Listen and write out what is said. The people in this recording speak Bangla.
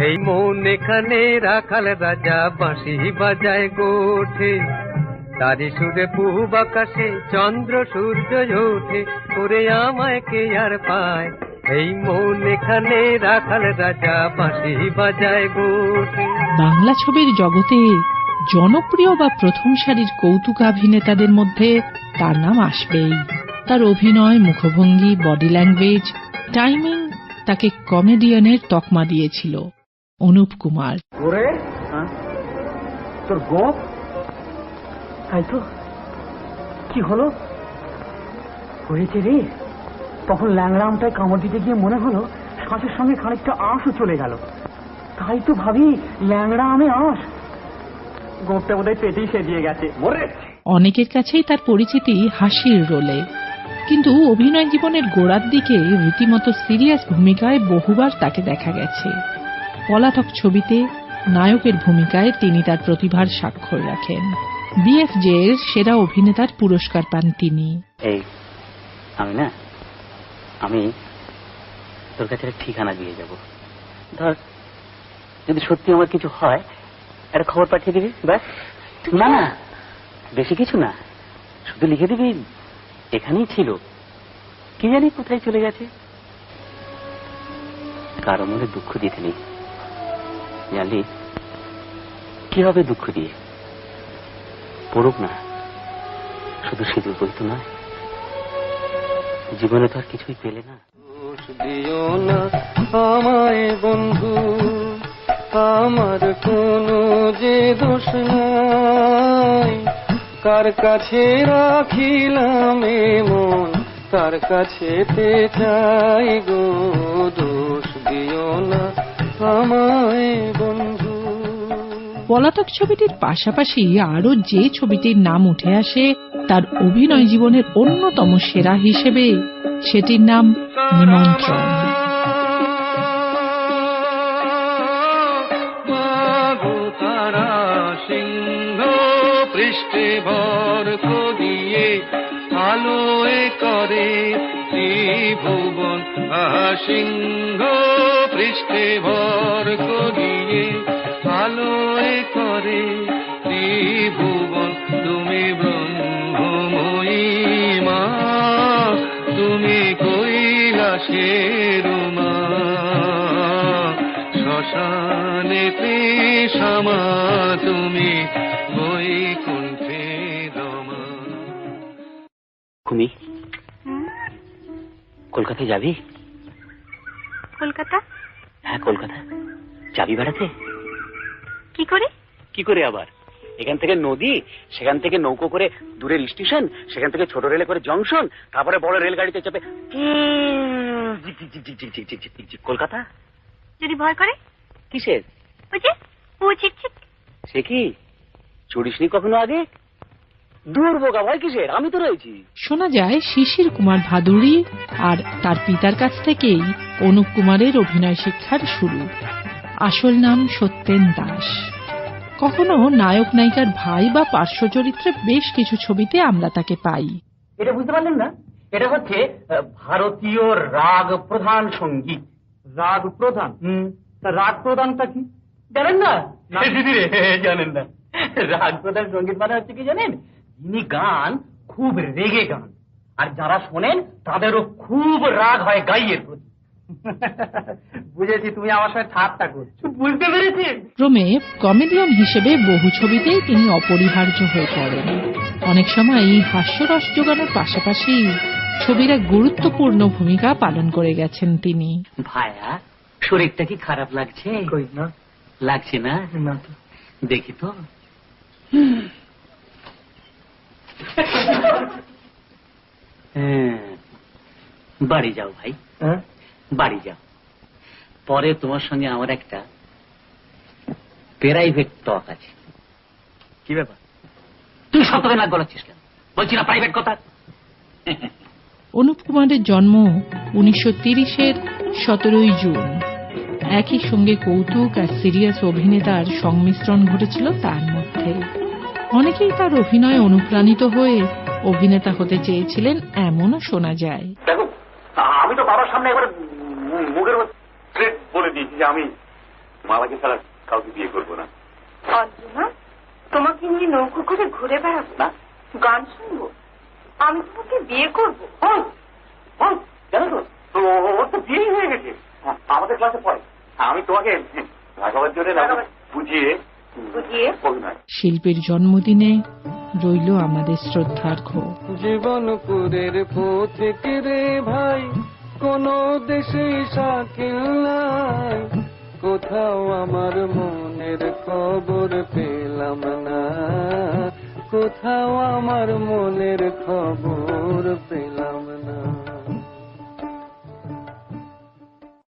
এই মন এখানে রাখাল রাজা বাঁশি বাজায় গোঠে, তারি সুরে পূব আকাশে চন্দ্র সূর্য ওঠে, ওরে আমায় কে আর পায়। এই মন এখানে রাখাল রাজা বাঁশি বাজায় গোঠে। বাংলা ছবির জগতে জনপ্রিয় বা প্রথম সারির কৌতুকাভিনেতাদের মধ্যে তার নাম আসবেই। তার অভিনয়, মুখভঙ্গি, বডি ল্যাঙ্গুয়েজ, টাইমিং তাকে কমেডিয়ানের তকমা দিয়েছিল। অনুপ কুমার। তোর গোপ তাই তো কি হলো হয়েছে রে? তখন ল্যাংড়ামটায় কামড় দিতে গিয়ে মনে হলো শ্বাসের সঙ্গে খানিকটা আঁশও চলে গেল। তাই তো ভাবি ল্যাংড়া আমে আঁশ, গোপটা বোধহয় পেটেই সেজিয়ে গেছে। অনেকের কাছেই তার পরিচিতি হাসির রোলে, কিন্তু অভিনয় জীবনের গোড়ার দিকে রীতিমতো সিরিয়াস ভূমিকায় বহুবার তাকে দেখা গেছে। পলাতক ছবিতে নায়কের ভূমিকায় তিনি তার প্রতিভার স্বাক্ষর রাখেন। বিএফজে এর সেরা অভিনেতার পুরস্কার পান তিনি। আমি তোর কাছে ঠিকানা দিয়ে যাব, ধর যদি সত্যি আমার কিছু হয় একটা খবর পাঠিয়ে দিবি, ব্যাস। না না, বেশি কিছু না, শুধু লিখে দিবি এখানেই ছিল, কি জানি কোথায় চলে গেছে। কারো মনে দুঃখ দিতে নেই, জানলি? কি হবে দুঃখ দিয়ে? পড়ুক না, শুধু সিঁদুর বইতো নয়, জীবনে তো আর কিছুই পেলে না। দোষ দিও না আমায় বন্ধু, আমার কোনো যে দোষ নাই, কার কাছে রাখিলাম মন তার কাছে চাই গো। দোষ দিও না আমায় বন্ধু। পলাতক ছবিটির পাশাপাশি আরো যে ছবিটির নাম উঠে আসে তার অভিনয় জীবনের অন্যতম সেরা হিসেবে, সেটির নাম নিমন্ত্রণ। সিংহ পৃষ্ঠে ভর দিয়ে আলোয় করে ত্রিভুবন, সিংহ পৃষ্ঠে ভর দিয়ে আলোয় করে ত্রিভুবন। তুমি ব্রহ্মময়ী মা, তুমি কৈলাসের মা, শ্মশানেতে শ্যামা তুমি বৈকুণ্ঠে রমা। কুমি, কলকাতায় যাবি? কলকাতা? হ্যাঁ কলকাতা। যাবি বেড়াতে? কি করে? কি করে আবার? এখান থেকে নদী, সেখান থেকে নৌকো করে দূরের স্টেশন, সেখান থেকে ছোট রেলে করে জংশন, তারপরে বড় রেলগাড়িতে চেপে কলকাতা। যদি ভয় করে? কিসের? ওই যে ও ছিটছিট। সে কি চড়িসনি কখনো আগে? দূর বোকা, ভয় কিসের, আমি তো রয়েছি। শোনা যায় শিশির কুমার ভাদুড়ী আর তার পিতার কাছ থেকেই অনুপ কুমারের অভিনয় শিক্ষার শুরু। আসল নাম সত্যেন দাস। কখনো নায়ক নায়িকার ভাই বা পার্শ্ব চরিত্রে বেশ কিছু ছবিতে আমরা তাকে পাই। এটা বুঝতে পারলেন না? এটা হচ্ছে ভারতীয় রাগ প্রধান সঙ্গীত। রাগ প্রধান? রাগ প্রধানটা কি জানেন না? জানেন না? রাগ প্রধান সঙ্গীত মানে হচ্ছে কি জানেন? যিনি গান খুব রেগে গান, আর যারা শোনেন তাদেরও খুব রাগ হয় গাইয়ের প্রতি। বুঝেছি, তুমি আমার সঙ্গে ঠাট্টা করছো। বুঝতে পেরেছি। ক্রমে কমেডিয়ান হিসেবে বহু ছবিতেই তিনি অপরিহার্য হয়ে পড়েন। অনেক সময় হাস্যরস জোগানোর পাশাপাশি ছবির এক গুরুত্বপূর্ণ ভূমিকা পালন করে গেছেন তিনি। ভাইয়া, শরীরটা কি খারাপ লাগছে? না লাগছে না? না তো। দেখি তো। বাড়ি যাও ভাই, বাড়ি যাও। পরে তোমার সঙ্গে আমার একটা প্রাইভেট টক আছে। কি ব্যাপার? তুই সত্যকে নাক গলাচ্ছিস কেন? বলছি না প্রাইভেট কথা। অনুপ কুমারের জন্ম 1930-এর 17 জুন। একই সঙ্গে কৌতুক আর সিরিয়াস অভিনেতার সংমিশ্রণ ঘটেছিল তার মধ্যে। অনেকেই তার অভিনয়ে অনুপ্রাণিত হয়ে অভিনেতা হতে চেয়েছিলেন, এমনও শোনা যায়। দেখো, আমি তো বাবার সামনে একবার মুখের বলে দিয়েছি যে আমি মালাকে ছাড়া কাউকে বিয়ে করবো না। অর্জুনা, তোমাকে নিয়ে নৌকো করে ঘুরে বেড়াবো না, গান শুনবো, আমি তোমাকে বিয়ে করবো। জানো তো ওর তো বিয়েই হয়ে গেছে, আমাদের ক্লাসে পড়ে। আমি তোমাকে ভাগাবার জন্য বুঝিয়ে অভিনয়। শিল্পীর জন্মদিনে রইল আমাদের শ্রদ্ধার্ঘ্য। জীবনপুরের পথিক রে ভাই, কোন দেশে শাকিল নাই, কোথাও আমার মনের খবর পেলাম না, কোথাও আমার মনের খবর পেলাম না।